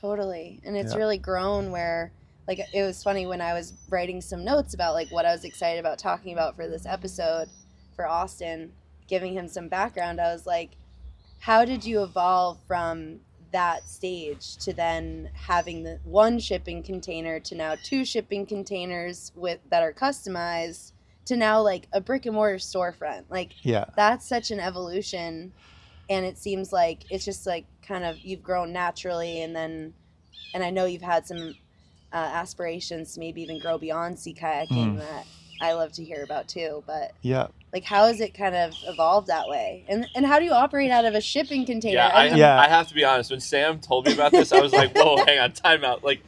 Totally. And it's really grown where, like, it was funny when I was writing some notes about, like, what I was excited about talking about for this episode for Austin, giving him some background. I was like, how did you evolve from that stage to then having the one shipping container to now 2 shipping containers that are customized to now like a brick and mortar storefront? Like, that's such an evolution. And it seems like it's just like kind of you've grown naturally, and I know you've had some aspirations to maybe even grow beyond sea kayaking that I love to hear about too. But like, how has it kind of evolved that way? And how do you operate out of a shipping container? I have to be honest. When Sam told me about this, I was like, whoa, hang on, time out. Like,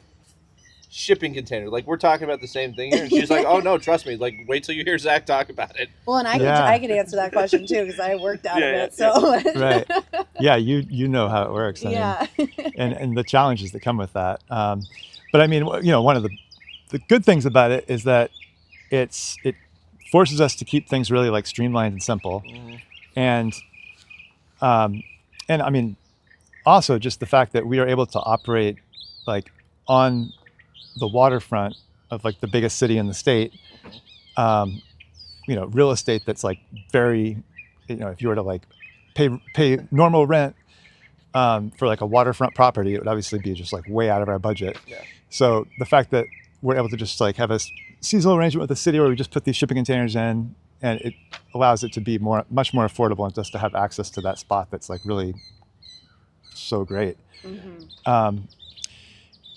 shipping container. Like, we're talking about the same thing here. And she's like, oh, no, trust me. Like, wait till you hear Zach talk about it. Well, and I could answer that question too, because I worked out of it. So right. Yeah, you know how it works. I mean, and the challenges that come with that. But I mean, you know, one of the good things about it is that it forces us to keep things really like streamlined and simple. And I mean, also just the fact that we are able to operate like on the waterfront of like the biggest city in the state, you know, real estate that's like very, you know, if you were to like pay normal rent for like a waterfront property, it would obviously be just like way out of our budget. So the fact that we're able to just like have a seasonal arrangement with the city where we just put these shipping containers in, and it allows it to be much more affordable, and just to have access to that spot that's like really so great.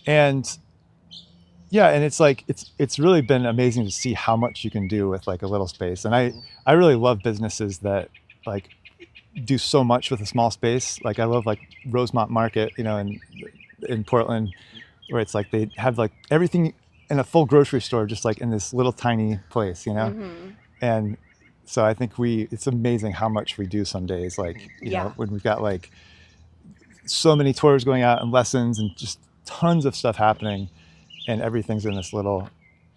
And yeah, and it's like it's really been amazing to see how much you can do with like a little space. And I really love businesses that like do so much with a small space. Like I love like Rosemont Market, you know, in Portland, where it's like they have like everything in a full grocery store just like in this little tiny place, you know. And so I think it's amazing how much we do some days, like you know, when we've got like so many tours going out and lessons and just tons of stuff happening, and everything's in this little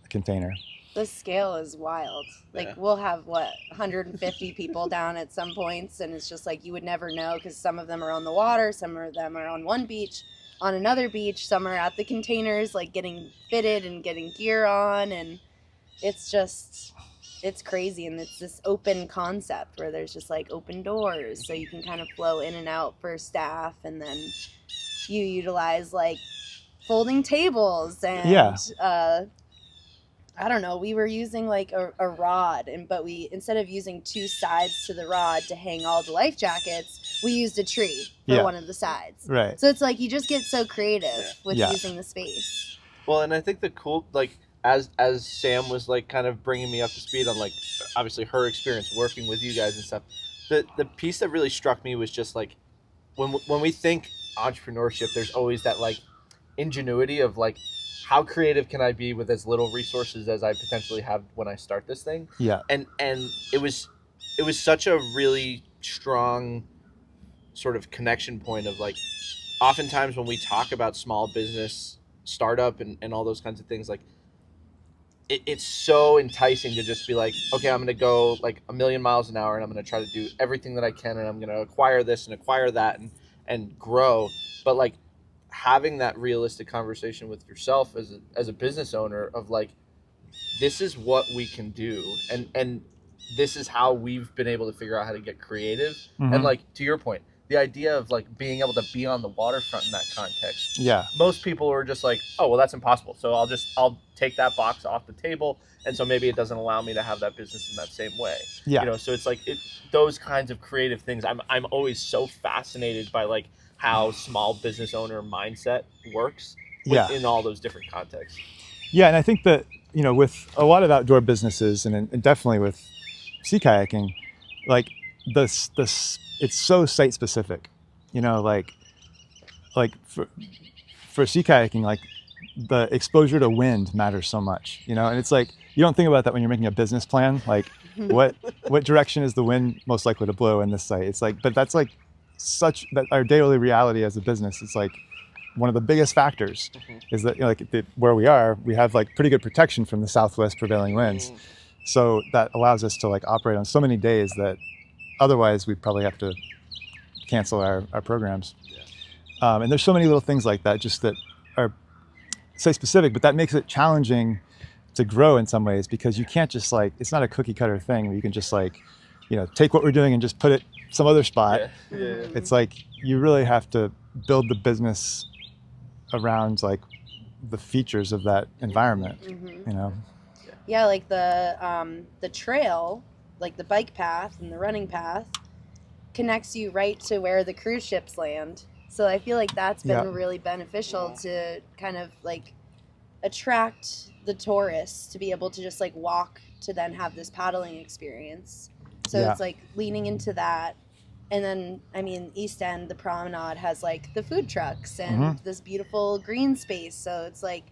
container. The scale is wild. Like we'll have 150 people down at some points, and it's just like you would never know, because some of them are on the water, some of them are on one beach, on another beach, some are at the containers like getting fitted and getting gear on, and it's crazy. And it's this open concept where there's just like open doors, so you can kind of flow in and out for staff, and then you utilize like folding tables and I don't know, we were using like a rod, but we, instead of using 2 sides to the rod to hang all the life jackets, we used a tree for one of the sides. Right. So it's like you just get so creative with using the space. Well, and I think the cool, like, as Sam was like kind of bringing me up to speed on like obviously her experience working with you guys and stuff, the piece that really struck me was just like when we think entrepreneurship, there's always that like ingenuity of like, how creative can I be with as little resources as I potentially have when I start this thing? And it was such a really strong sort of connection point of like, oftentimes when we talk about small business startup and all those kinds of things, like it's so enticing to just be like, okay, I'm going to go like 1,000,000 miles an hour, and I'm going to try to do everything that I can, and I'm going to acquire this and acquire that and grow. But like, having that realistic conversation with yourself as a business owner of like, this is what we can do, and this is how we've been able to figure out how to get creative. And like, to your point, the idea of like being able to be on the waterfront in that context, most people are just like, oh well, that's impossible, so I'll take that box off the table, and so maybe it doesn't allow me to have that business in that same way. You know, so it's like those kinds of creative things. I'm always so fascinated by like how small business owner mindset works in all those different contexts. And I think that, you know, with a lot of outdoor businesses and definitely with sea kayaking, like this it's so site specific, you know, like for sea kayaking, like the exposure to wind matters so much, you know, and it's like, you don't think about that when you're making a business plan, like what direction is the wind most likely to blow in this site? It's like, but that's like such that our daily reality as a business, it's like one of the biggest factors is that, you know, like where we are, we have like pretty good protection from the southwest prevailing winds. So that allows us to like operate on so many days that otherwise we'd probably have to cancel our programs. And there's so many little things like that, just that are say specific, but that makes it challenging to grow in some ways, because you can't just like, it's not a cookie cutter thing where you can just like, take what we're doing and just put it some other spot. Yeah. It's like you really have to build the business around like the features of that environment. Yeah, like the trail, like the bike path and the running path, connects you right to where the cruise ships land. So I feel like that's been really beneficial to kind of like attract the tourists to be able to just like walk to then have this paddling experience. So it's like leaning into that. And then, I mean, East End, the promenade has like the food trucks and this beautiful green space. So it's like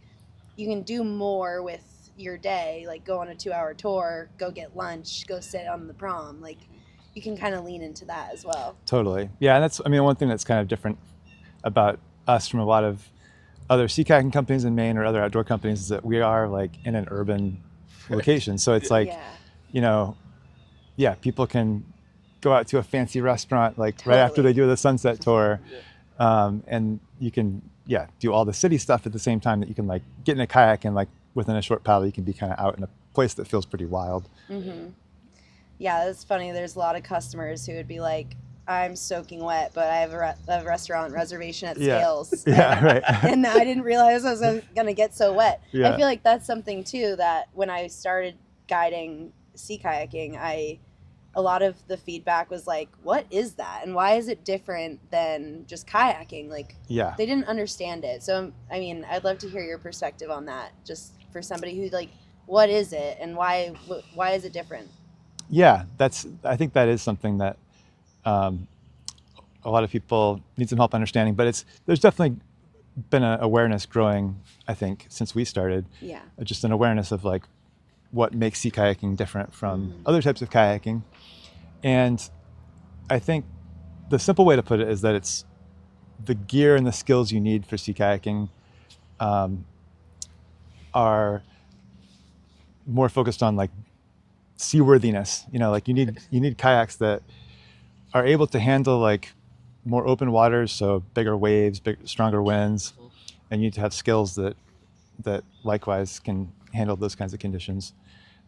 you can do more with your day, like go on a 2-hour tour, go get lunch, go sit on the prom. Like you can kind of lean into that as well. Totally. Yeah. And that's, I mean, one thing that's kind of different about us from a lot of other sea kayaking companies in Maine or other outdoor companies is that we are like in an urban location. So it's like, people can go out to a fancy restaurant like right after they do the sunset tour. And you can, do all the city stuff at the same time that you can like get in a kayak and like within a short paddle, you can be kind of out in a place that feels pretty wild. Yeah, it's funny. There's a lot of customers who would be like, I'm soaking wet, but I have a restaurant reservation at Scales. Right. And I didn't realize I was going to get so wet. I feel like that's something, too, that when I started guiding sea kayaking, a lot of the feedback was like, what is that? And why is it different than just kayaking? Like, they didn't understand it. So, I mean, I'd love to hear your perspective on that, just for somebody who's like, what is it? And why is it different? Yeah, I think that is something that a lot of people need some help understanding, but there's definitely been an awareness growing, I think, since we started. Just an awareness of like what makes sea kayaking different from other types of kayaking. And I think the simple way to put it is that it's the gear and the skills you need for sea kayaking are more focused on like seaworthiness. Like you need kayaks that are able to handle like more open waters, so bigger waves, stronger winds, and you need to have skills that likewise can handle those kinds of conditions.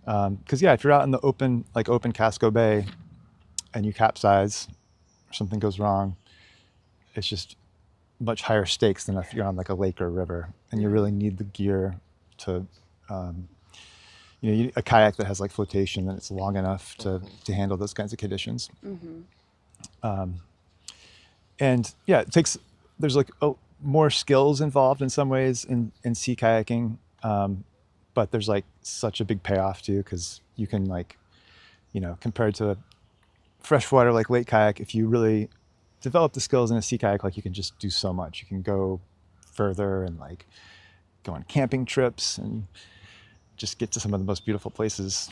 Because if you're out in the open Casco Bay and you capsize or something goes wrong, it's just much higher stakes than if you're on like a lake or a river, and you really need the gear to you need a kayak that has like flotation and it's long enough to handle those kinds of conditions. And there's like more skills involved in some ways in sea kayaking, but there's like such a big payoff too, because you can like, compared to a freshwater like lake kayak, if you really develop the skills in a sea kayak, like you can just do so much. You can go further and like go on camping trips and just get to some of the most beautiful places